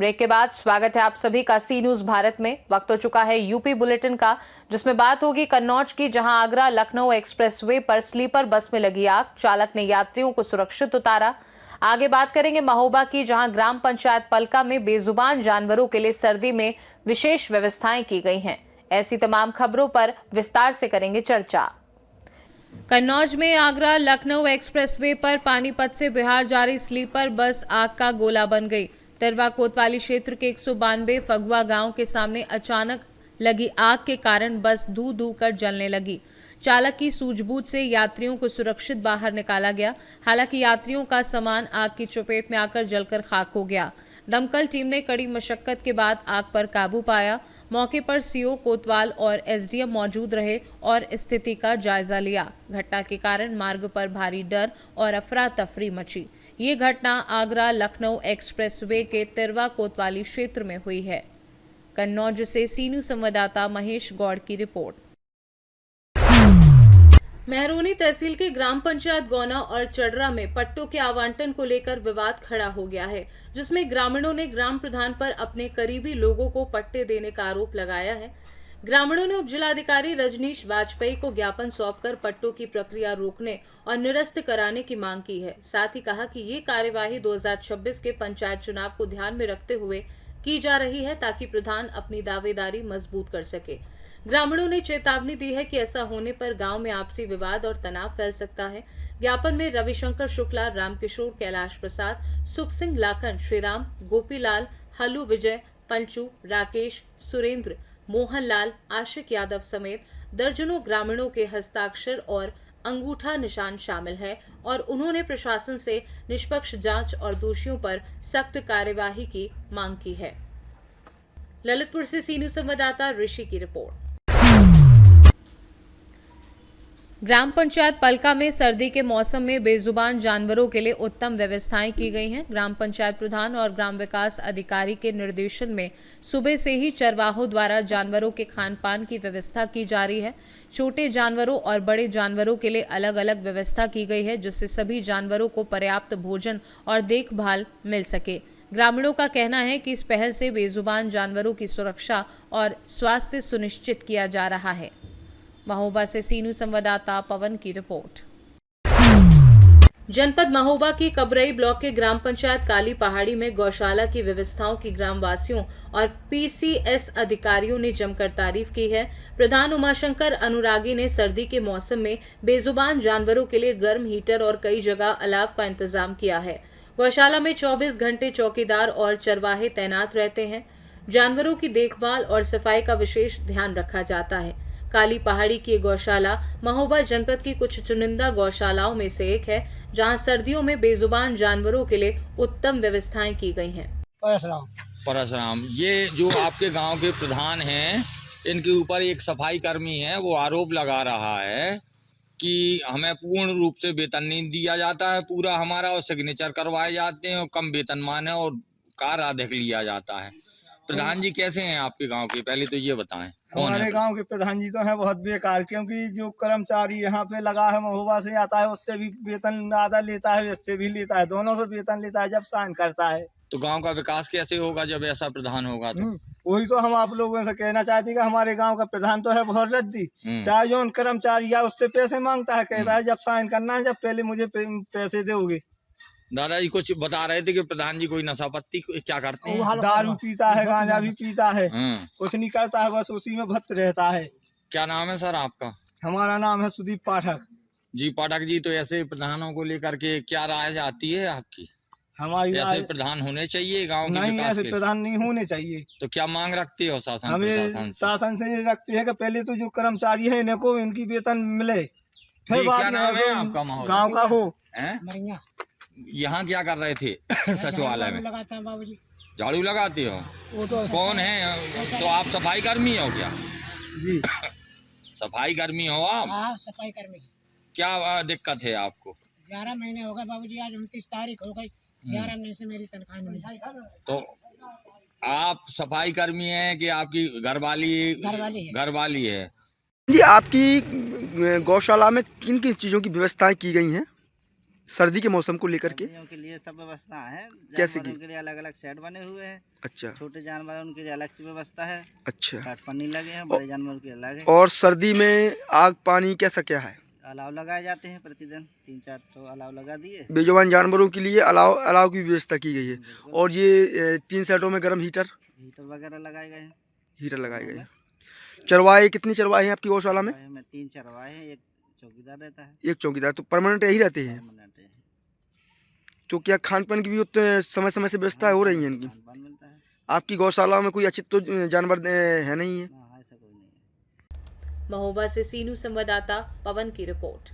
Break के बाद स्वागत है आप सभी का सी न्यूज भारत में। वक्त हो चुका है यूपी बुलेटिन का, जिसमें बात होगी कन्नौज की, जहां आगरा लखनऊ एक्सप्रेसवे पर स्लीपर बस में लगी आग, चालक ने यात्रियों को सुरक्षित उतारा। आगे बात करेंगे महोबा की, जहां ग्राम पंचायत पलका में बेजुबान जानवरों के लिए सर्दी में विशेष व्यवस्थाएं की गई हैं। ऐसी तमाम खबरों पर विस्तार से करेंगे चर्चा। कन्नौज में आगरा लखनऊ एक्सप्रेसवे पर पानीपत से बिहार जा रही स्लीपर बस आग का गोला बन गई। तिरवा कोतवाली क्षेत्र के 192 फगुआ गांव के सामने अचानक लगी आग के कारण बस धू धू कर जलने लगी। चालक की सूझबूझ से यात्रियों को सुरक्षित बाहर निकाला गया। हालांकि यात्रियों का सामान आग की चपेट में आकर जलकर खाक हो गया। दमकल टीम ने कड़ी मशक्कत के बाद आग पर काबू पाया। मौके पर सीओ कोतवाल और एसडीएम मौजूद रहे और स्थिति का जायजा लिया। घटना के कारण मार्ग पर भारी डर और अफरा तफरी मची। ये घटना आगरा लखनऊ एक्सप्रेसवे के तिरवा कोतवाली क्षेत्र में हुई है। कन्नौज से सी न्यूज संवाददाता महेश गौड़ की रिपोर्ट। मेहरोनी तहसील के ग्राम पंचायत गौना और चडरा में पट्टों के आवंटन को लेकर विवाद खड़ा हो गया है, जिसमें ग्रामीणों ने ग्राम प्रधान पर अपने करीबी लोगों को पट्टे देने का आरोप लगाया है। ग्रामीणों ने उपजिलाधिकारी रजनीश वाजपेयी को ज्ञापन सौंपकर पट्टों की प्रक्रिया रोकने और निरस्त कराने की मांग की है। साथ ही कहा कि ये कार्यवाही 2026 के पंचायत चुनाव को ध्यान में रखते हुए की जा रही है, ताकि प्रधान अपनी दावेदारी मजबूत कर सके। ग्रामीणों ने चेतावनी दी है कि ऐसा होने पर गांव में आपसी विवाद और तनाव फैल सकता है। ज्ञापन में रविशंकर शुक्ला, रामकिशोर, कैलाश प्रसाद, सुख सिंह लाखन, श्रीराम, गोपीलाल, हल्लू विजय, पंचू, राकेश, सुरेंद्र, मोहनलाल, आशिक यादव समेत दर्जनों ग्रामीणों के हस्ताक्षर और अंगूठा निशान शामिल है और उन्होंने प्रशासन से निष्पक्ष जांच और दोषियों पर सख्त कार्यवाही की मांग की है। ललितपुर से सी न्यूज संवाददाता ऋषि की रिपोर्ट। ग्राम पंचायत पलका में सर्दी के मौसम में बेजुबान जानवरों के लिए उत्तम व्यवस्थाएं की गई हैं। ग्राम पंचायत प्रधान और ग्राम विकास अधिकारी के निर्देशन में सुबह से ही चरवाहों द्वारा जानवरों के खान पान की व्यवस्था की जा रही है। छोटे जानवरों और बड़े जानवरों के लिए अलग अलग व्यवस्था की गई है, जिससे सभी जानवरों को पर्याप्त भोजन और देखभाल मिल सके। ग्रामीणों का कहना है कि इस पहल से बेजुबान जानवरों की सुरक्षा और स्वास्थ्य सुनिश्चित किया जा रहा है। महोबा से सी न्यूज संवाददाता पवन की रिपोर्ट। जनपद महोबा की कबरई ब्लॉक के ग्राम पंचायत काली पहाड़ी में गौशाला की व्यवस्थाओं की ग्रामवासियों और पीसीएस अधिकारियों ने जमकर तारीफ की है। प्रधान उमाशंकर अनुरागी ने सर्दी के मौसम में बेजुबान जानवरों के लिए गर्म हीटर और कई जगह अलाव का इंतजाम किया है। गौशाला में 24 घंटे चौकीदार और चरवाहे तैनात रहते हैं। जानवरों की देखभाल और सफाई का विशेष ध्यान रखा जाता है। काली पहाड़ी की गौशाला महोबा जनपद की कुछ चुनिंदा गौशालाओं में से एक है, जहां सर्दियों में बेजुबान जानवरों के लिए उत्तम व्यवस्थाएं की गई हैं। परशुराम, ये जो आपके गांव के प्रधान हैं, इनके ऊपर एक सफाई कर्मी है, वो आरोप लगा रहा है कि हमें पूर्ण रूप से वेतन नहीं दिया जाता है पूरा हमारा, और सिग्नेचर करवाए जाते हैं और कम वेतनमान है और कार अधिक लिया जाता है। प्रधान जी कैसे हैं आपके गांव के, पहले तो ये बताएं। हमारे गांव के प्रधान जी तो हैं बहुत बेकार, क्योंकि जो कर्मचारी यहाँ पे लगा है महोबा से आता है, उससे भी वेतन आधा लेता है, इससे भी लेता है, दोनों से वेतन लेता है जब साइन करता है। तो गांव का विकास कैसे होगा जब ऐसा प्रधान होगा? तो वही तो हम आप लोगों से कहना चाहते हैं कि हमारे गांव का प्रधान तो है बहुत रद्दी, चाहे जो कर्मचारी या उससे पैसे मांगता है, कहता है जब साइन करना है जब पहले मुझे पैसे दोगे। दादाजी कुछ बता रहे थे कि प्रधान जी कोई नशा पत्ती क्या करते हैं? दारू पीता है, गांजा भी पीता है, कुछ नहीं करता है, बस उसी में भक्त रहता है। क्या नाम है सर आपका? हमारा नाम है सुदीप पाठक जी। पाठक जी, तो ऐसे प्रधानों को लेकर के क्या राय आती है आपकी? हमारी ऐसे प्रधान होने चाहिए गांव के नहीं, ऐसे प्रधान नहीं होने चाहिए। तो क्या मांग रखते हो शासन? हमें शासन से ये रखते हैं कि पहले तो जो कर्मचारी है इनको इनकी वेतन मिले, फिर बाद में आपका गाँव का हो। यहाँ क्या कर रहे थे? सचिवालय में लगाता है बाबूजी। झाड़ू लगाते हो? वो तो कौन है? तो आप सफाई कर्मी हो क्या? जी, सफाई कर्मी हो आप? हाँ, सफाई कर्मी। क्या दिक्कत है आपको? 11 महीने हो गए बाबूजी, आज 29 तारीख हो गई, 11 महीने से मेरी तनख्वाह नहीं मिली। तो आप सफाई कर्मी हैं कि आपकी घरवाली है? जी, आपकी गौशाला में किन किन चीज़ों की व्यवस्थाएं की गई हैं? सर्दी के मौसम को लेकर के? सर्दियों के लिए सब व्यवस्था है। कैसे जानवरों की? के लिए अलग अलग शेड बने हुए हैं। अच्छा छोटे जानवर उनके लिए अलग सी व्यवस्था है। अच्छा। काट पन्नी लगे हैं, बड़े जानवरों के अलग है। और सर्दी में आग पानी कैसा क्या है? अलाव लगाए जाते हैं, प्रतिदिन 3-4 तो अलाव लगा दिए। बेजुबान जानवरों के लिए अलाव की व्यवस्था की गई है। बिल्कुल। और ये 3 सेटों में गर्म हीटर वगैरह लगाए गए हैं। लगाए गए हैं। चरवाहे कितनी चरवाहे हैं आपकी गौशाला में? 3 चरवाहे हैं, एक चौकीदार रहता है। एक चौकीदार। तो परमानेंट यही रहते हैं? परमानेंट है। तो क्या खान पान की भी समय समय से व्यवस्था हो रही है इनकी? खान-पान मिलता है। आपकी गौशाला में कोई अचित तो जानवर है नहीं है? हाँ, ऐसा कोई नहीं है। महोबा से सीनू संवाददाता पवन की रिपोर्ट।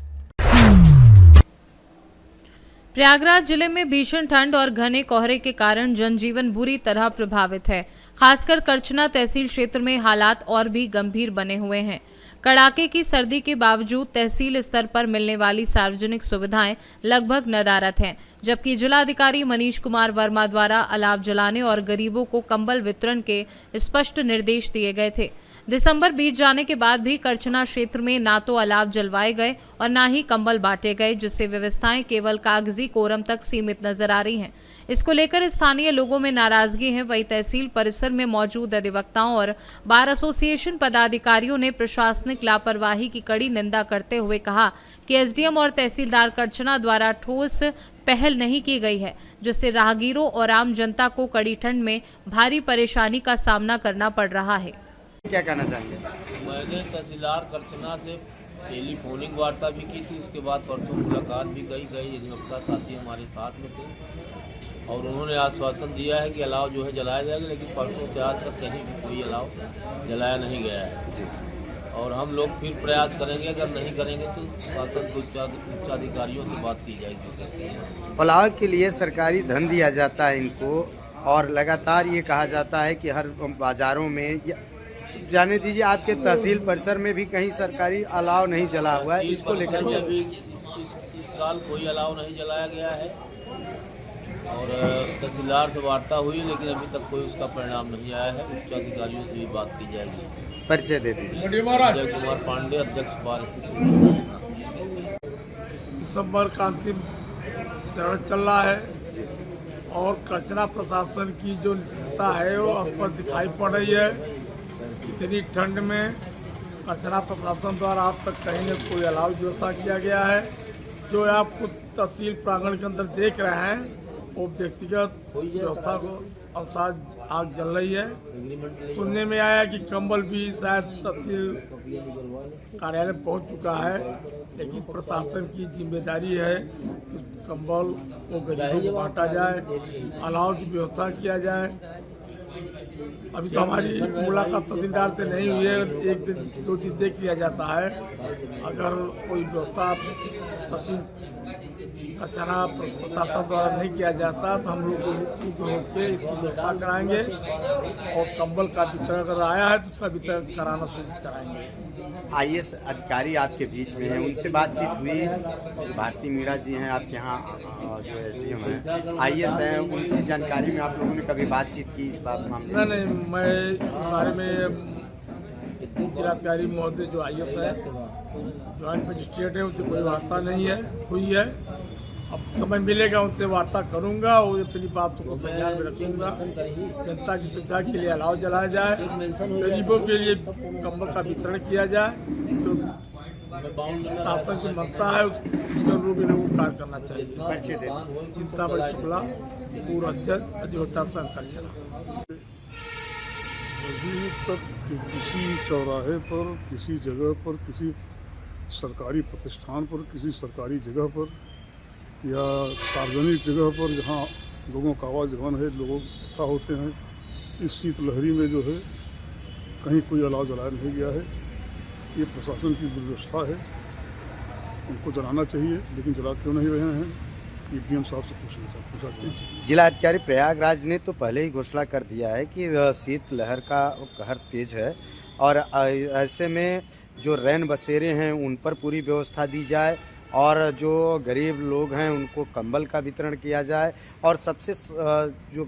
प्रयागराज जिले में भीषण ठंड और घने कोहरे के कारण जनजीवन बुरी तरह प्रभावित है। खासकर करछना तहसील क्षेत्र में हालात और भी गंभीर बने हुए हैं। कड़ाके की सर्दी के बावजूद तहसील स्तर पर मिलने वाली सार्वजनिक सुविधाएं लगभग नदारद हैं, जबकि जिलाधिकारी मनीष कुमार वर्मा द्वारा अलाव जलाने और गरीबों को कंबल वितरण के स्पष्ट निर्देश दिए गए थे। दिसंबर बीत जाने के बाद भी करछना क्षेत्र में ना तो अलाव जलवाए गए और ना ही कंबल बांटे गए, जिससे व्यवस्थाएं केवल कागजी कोरम तक सीमित नजर आ रही हैं। इसको लेकर स्थानीय लोगों में नाराजगी है। वहीं तहसील परिसर में मौजूद अधिवक्ताओं और बार एसोसिएशन पदाधिकारियों ने प्रशासनिक लापरवाही की कड़ी निंदा करते हुए कहा कि एसडीएम और तहसीलदार करछना द्वारा ठोस पहल नहीं की गई है, जिससे राहगीरों और आम जनता को कड़ी ठंड में भारी परेशानी का सामना करना पड़ रहा है। क्या कहना चाहेंगे? मैंने तहसीलदार करछना से टेलीफोनिक वार्ता भी की थी, उसके बाद परसों मुलाकात भी कई अधिवक्ता साथी हमारे साथ में थे और उन्होंने आश्वासन दिया है कि अलाव जो है जलाया जाएगा, लेकिन परसों से आज तक कहीं भी कोई अलाव जलाया नहीं गया है जी। और हम लोग फिर प्रयास करेंगे, अगर नहीं करेंगे तो शासन उच्चाधिकारियों से बात की जाएगी। अलाव के लिए सरकारी धन दिया जाता है इनको और लगातार ये कहा जाता है कि हर बाज़ारों में जाने दीजिए, आपके तहसील परिसर में भी कहीं सरकारी अलाव नहीं जला हुआ है। इसको लेकर अभी इस साल कोई अलाव नहीं जलाया गया है और तहसीलदार से वार्ता हुई, लेकिन अभी तक कोई उसका परिणाम नहीं आया है। उच्चाधिकारियों से भी बात की जाएगी। परिचय दे दीजिए। अजय कुमार पांडे, अध्यक्ष बार। दिसंबर का अंतिम चरण चल रहा है और करछना प्रशासन की जो निष्ठता है वो स्पष्ट दिखाई पड़ रही है। इतनी ठंड में करछना प्रशासन द्वारा अब तक कहीं न कोई अलाव व्यवस्था किया गया है। जो आप कुछ तहसील प्रांगण के अंदर देख रहे हैं वो व्यक्तिगत व्यवस्था को अनुसार आग जल रही है। सुनने में आया कि कंबल भी शायद तहसील कार्यालय पहुंच चुका है, लेकिन प्रशासन की जिम्मेदारी है कि कंबल को गरीबों को बांटा जाए, अलाव की व्यवस्था किया जाए। अभी तो हमारी मुलाकात तहसीलदार से नहीं हुई है, 1 दिन 2 दिन देख लिया जाता है। अगर कोई व्यवस्था तहसील करछना प्रशासन द्वारा नहीं किया जाता तो हम लोग रोक के इसकी व्यवस्था कराएंगे और कंबल का वितरण अगर आया है तो उसका वितरण कराना सुनिश्चित कराएंगे। आईएएस अधिकारी आपके बीच में हैं, उनसे बातचीत हुई? भारती मीणा जी हैं आपके यहाँ जो एसडीएम हैं, आईएएस हैं, उनकी जानकारी में आप लोगों ने कभी बातचीत की इस बात मामले? नहीं, मैं इस बारे में जिलाधिकारी महोदय जो आईएएस है, ज्वाइंट मजिस्ट्रेट है, उनसे कोई वार्ता नहीं है हुई है। अब समय मिलेगा उनसे वार्ता करूंगा और अपनी बातों को संज्ञान में रखूंगा। जनता की सुविधा के लिए अलाव जलाया जाए, गरीबों के लिए कंबल का वितरण किया जाए, जो शासन की मंशा है उसके अनुरूप लोगों को कार्य करना चाहिए। परिचय दे। चिंतामणि शुक्ला, पूर्व अध्यक्ष अधिवक्ता संघ करछना। अभी तक किसी चौराहे पर, किसी जगह पर, किसी सरकारी प्रतिष्ठान पर, किसी सरकारी जगह पर या सार्वजनिक जगह पर जहाँ लोगों का आवागमन है, लोग इकट्ठा होते हैं, इस शीतलहरी में जो है कहीं कोई अलाव जलाया नहीं गया है। ये प्रशासन की दुर्व्यवस्था है, उनको जलाना चाहिए, लेकिन जला क्यों नहीं रहे हैं, ये डीएम साहब से पूछा चाहिए। जिलाधिकारी प्रयागराज ने तो पहले ही घोषणा कर दिया है कि शीतलहर का कहर तेज है और ऐसे में जो रैन बसेरे हैं उन पर पूरी व्यवस्था दी जाए और जो गरीब लोग हैं उनको कंबल का वितरण किया जाए और सबसे जो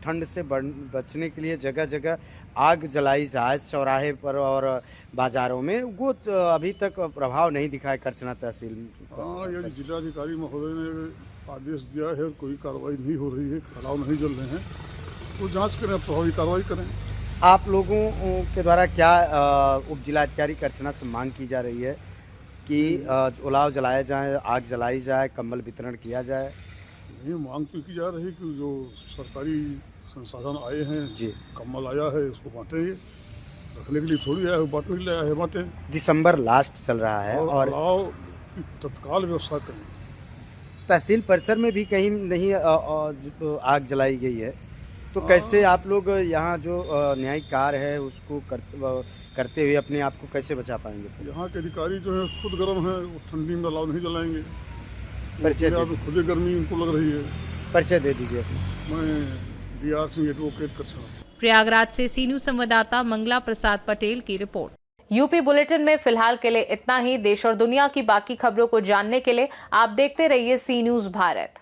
ठंड से बचने के लिए जगह जगह आग जलाई जाए चौराहे पर और बाज़ारों में, वो अभी तक प्रभाव नहीं दिखाए करछना तहसील। हाँ, यदि जिलाधिकारी महोदय ने आदेश दिया है और कोई कार्रवाई नहीं हो रही है, अलाव नहीं जल रहे हैं, तो जांच करें, प्रभावी कार्रवाई करें। आप लोगों के द्वारा क्या उप जिलाधिकारी करछना से मांग की जा रही है कि अलाव जलाया जाए, आग जलाई जाए, कंबल वितरण किया जाए? नहीं, मांग तो की जा रही है कि जो सरकारी संसाधन आए हैं जी, कम्बल आया है उसको बांटेंगे, रखने के लिए थोड़ी आया है, बांटने के लिए आया है, बांटें। दिसंबर लास्ट चल रहा है और अलाव की तत्काल व्यवस्था करें। तहसील परिसर में भी कहीं नहीं आग जलाई गई है, तो कैसे आप लोग यहाँ जो न्यायिक कार्य है उसको करते हुए अपने आप को कैसे बचा पाएंगे? यहाँ के अधिकारी जो है खुद गर्म है, वो ठंडी में अलाव नहीं जलाएंगे। परिचय खुद गर्मी उनको लग रही है। परिचय दे दीजिए अपना। मैं DR सिंह एडवोकेट करछना। प्रयागराज से सी न्यूज संवाददाता मंगला प्रसाद पटेल की रिपोर्ट। यूपी बुलेटिन में फिलहाल के लिए इतना ही। देश और दुनिया की बाकी खबरों को जानने के लिए आप देखते रहिए सी न्यूज भारत।